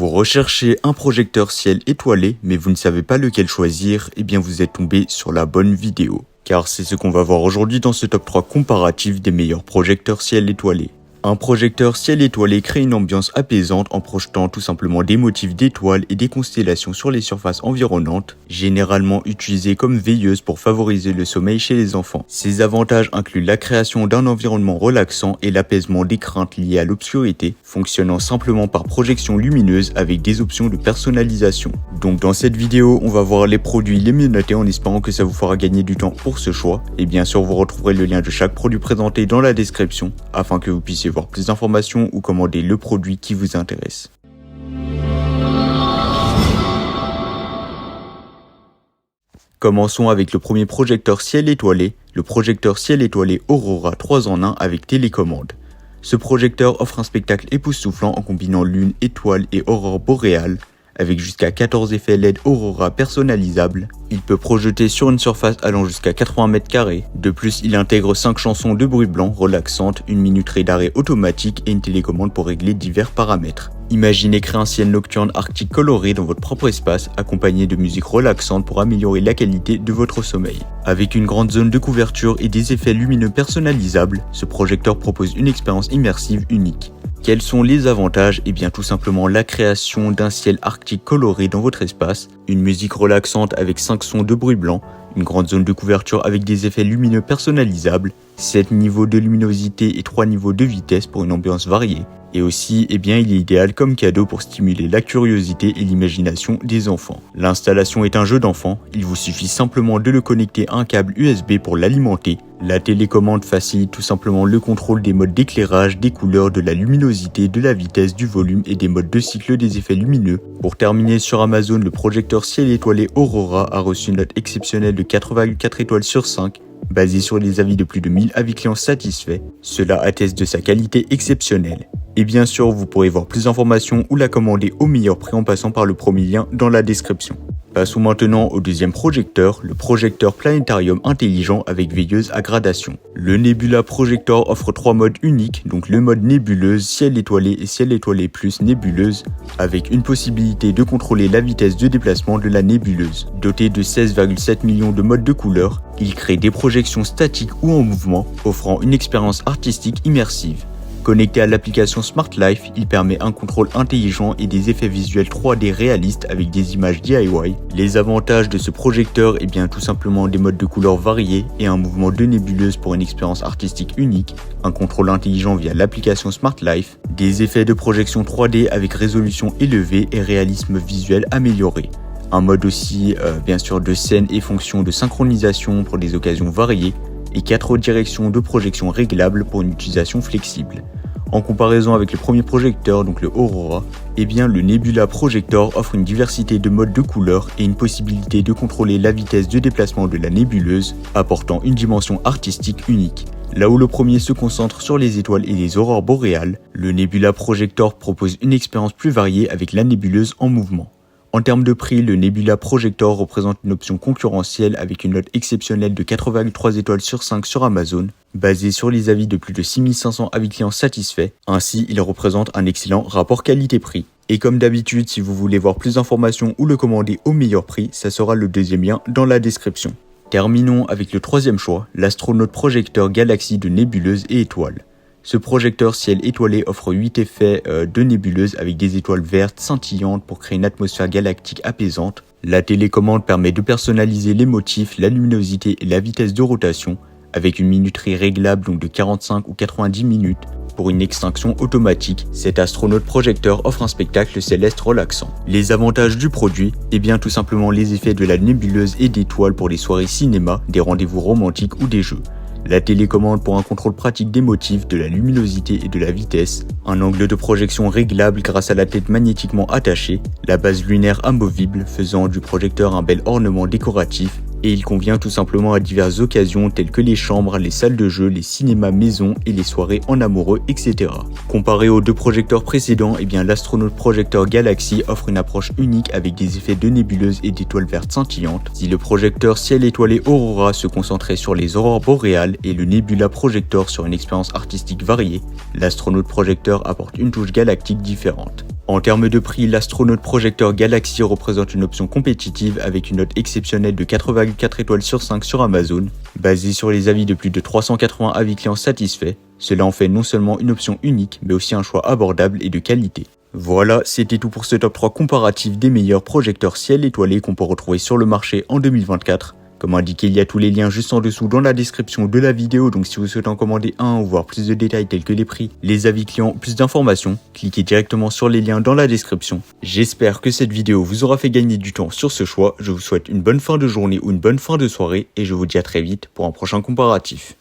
Vous recherchez un projecteur ciel étoilé, mais vous ne savez pas lequel choisir, eh bien vous êtes tombé sur la bonne vidéo. Car c'est ce qu'on va voir aujourd'hui dans ce top 3 comparatif des meilleurs projecteurs ciel étoilés. Un projecteur ciel étoilé crée une ambiance apaisante en projetant tout simplement des motifs d'étoiles et des constellations sur les surfaces environnantes, généralement utilisées comme veilleuses pour favoriser le sommeil chez les enfants. Ces avantages incluent la création d'un environnement relaxant et l'apaisement des craintes liées à l'obscurité, fonctionnant simplement par projection lumineuse avec des options de personnalisation. Donc dans cette vidéo, on va voir les produits les mieux notés en espérant que ça vous fera gagner du temps pour ce choix. Et bien sûr, vous retrouverez le lien de chaque produit présenté dans la description afin que vous puissiez voir plus d'informations ou commander le produit qui vous intéresse. Commençons avec le premier projecteur ciel étoilé, le projecteur ciel étoilé Aurora 3 en 1 avec télécommande. Ce projecteur offre un spectacle époustouflant en combinant lune, étoile et aurore boréale. Avec jusqu'à 14 effets LED Aurora personnalisables, il peut projeter sur une surface allant jusqu'à 80 m². De plus, il intègre 5 chansons de bruit blanc relaxantes, une minuterie d'arrêt automatique et une télécommande pour régler divers paramètres. Imaginez créer un ciel nocturne arctique coloré dans votre propre espace, accompagné de musique relaxante pour améliorer la qualité de votre sommeil. Avec une grande zone de couverture et des effets lumineux personnalisables, ce projecteur propose une expérience immersive unique. Quels sont les avantages? Eh bien tout simplement la création d'un ciel arctique coloré dans votre espace, une musique relaxante avec 5 sons de bruit blanc, une grande zone de couverture avec des effets lumineux personnalisables, 7 niveaux de luminosité et 3 niveaux de vitesse pour une ambiance variée. Et aussi, il est idéal comme cadeau pour stimuler la curiosité et l'imagination des enfants. L'installation est un jeu d'enfant, il vous suffit simplement de le connecter à un câble USB pour l'alimenter. La télécommande facilite tout simplement le contrôle des modes d'éclairage, des couleurs, de la luminosité, de la vitesse, du volume et des modes de cycle des effets lumineux. Pour terminer, sur Amazon, le projecteur ciel étoilé Aurora a reçu une note exceptionnelle de 4,4 étoiles sur 5. Basé sur les avis de plus de 1000 avis clients satisfaits, cela atteste de sa qualité exceptionnelle. Et bien sûr, vous pourrez voir plus d'informations ou la commander au meilleur prix en passant par le premier lien dans la description. Passons maintenant au deuxième projecteur, le projecteur planétarium intelligent avec veilleuse à gradation. Le Nebula Projector offre 3 modes uniques, donc le mode nébuleuse, ciel étoilé et ciel étoilé plus nébuleuse, avec une possibilité de contrôler la vitesse de déplacement de la nébuleuse. Doté de 16,7 millions de modes de couleurs, il crée des projections statiques ou en mouvement, offrant une expérience artistique immersive. Connecté à l'application Smart Life, il permet un contrôle intelligent et des effets visuels 3D réalistes avec des images DIY. Les avantages de ce projecteur, tout simplement des modes de couleurs variés et un mouvement de nébuleuse pour une expérience artistique unique, un contrôle intelligent via l'application Smart Life, des effets de projection 3D avec résolution élevée et réalisme visuel amélioré. Un mode aussi, de scène et fonction de synchronisation pour des occasions variées, et 4 directions de projection réglables pour une utilisation flexible. En comparaison avec le premier projecteur, donc le Aurora, le Nebula Projector offre une diversité de modes de couleurs et une possibilité de contrôler la vitesse de déplacement de la nébuleuse, apportant une dimension artistique unique. Là où le premier se concentre sur les étoiles et les aurores boréales, le Nebula Projector propose une expérience plus variée avec la nébuleuse en mouvement. En termes de prix, le Nebula Projector représente une option concurrentielle avec une note exceptionnelle de 4,3 étoiles sur 5 sur Amazon, basée sur les avis de plus de 6500 avis clients satisfaits. Ainsi, il représente un excellent rapport qualité-prix. Et comme d'habitude, si vous voulez voir plus d'informations ou le commander au meilleur prix, ça sera le deuxième lien dans la description. Terminons avec le troisième choix, l'astronaute projecteur Galaxy de nébuleuses et étoiles. Ce projecteur ciel étoilé offre 8 effets de nébuleuse avec des étoiles vertes scintillantes pour créer une atmosphère galactique apaisante. La télécommande permet de personnaliser les motifs, la luminosité et la vitesse de rotation avec une minuterie réglable donc de 45 ou 90 minutes pour une extinction automatique. Cet astronaute projecteur offre un spectacle céleste relaxant. Les avantages du produit, tout simplement les effets de la nébuleuse et d'étoiles pour les soirées cinéma, des rendez-vous romantiques ou des jeux. La télécommande pour un contrôle pratique des motifs, de la luminosité et de la vitesse, un angle de projection réglable grâce à la tête magnétiquement attachée, la base lunaire amovible faisant du projecteur un bel ornement décoratif, et il convient tout simplement à diverses occasions telles que les chambres, les salles de jeu, les cinémas maison et les soirées en amoureux, etc. Comparé aux deux projecteurs précédents, l'astronaute projecteur Galaxy offre une approche unique avec des effets de nébuleuse et d'étoiles vertes scintillantes. Si le projecteur ciel étoilé Aurora se concentrait sur les aurores boréales et le Nebula Projector sur une expérience artistique variée, l'astronaute projecteur apporte une touche galactique différente. En termes de prix, l'Astronaut Projector Galaxy représente une option compétitive avec une note exceptionnelle de 4,4 étoiles sur 5 sur Amazon. Basée sur les avis de plus de 380 avis clients satisfaits, cela en fait non seulement une option unique, mais aussi un choix abordable et de qualité. Voilà, c'était tout pour ce top 3 comparatif des meilleurs projecteurs ciel étoilé qu'on peut retrouver sur le marché en 2024. Comme indiqué, il y a tous les liens juste en dessous dans la description de la vidéo, donc si vous souhaitez en commander un ou voir plus de détails tels que les prix, les avis clients, plus d'informations, cliquez directement sur les liens dans la description. J'espère que cette vidéo vous aura fait gagner du temps sur ce choix, je vous souhaite une bonne fin de journée ou une bonne fin de soirée et je vous dis à très vite pour un prochain comparatif.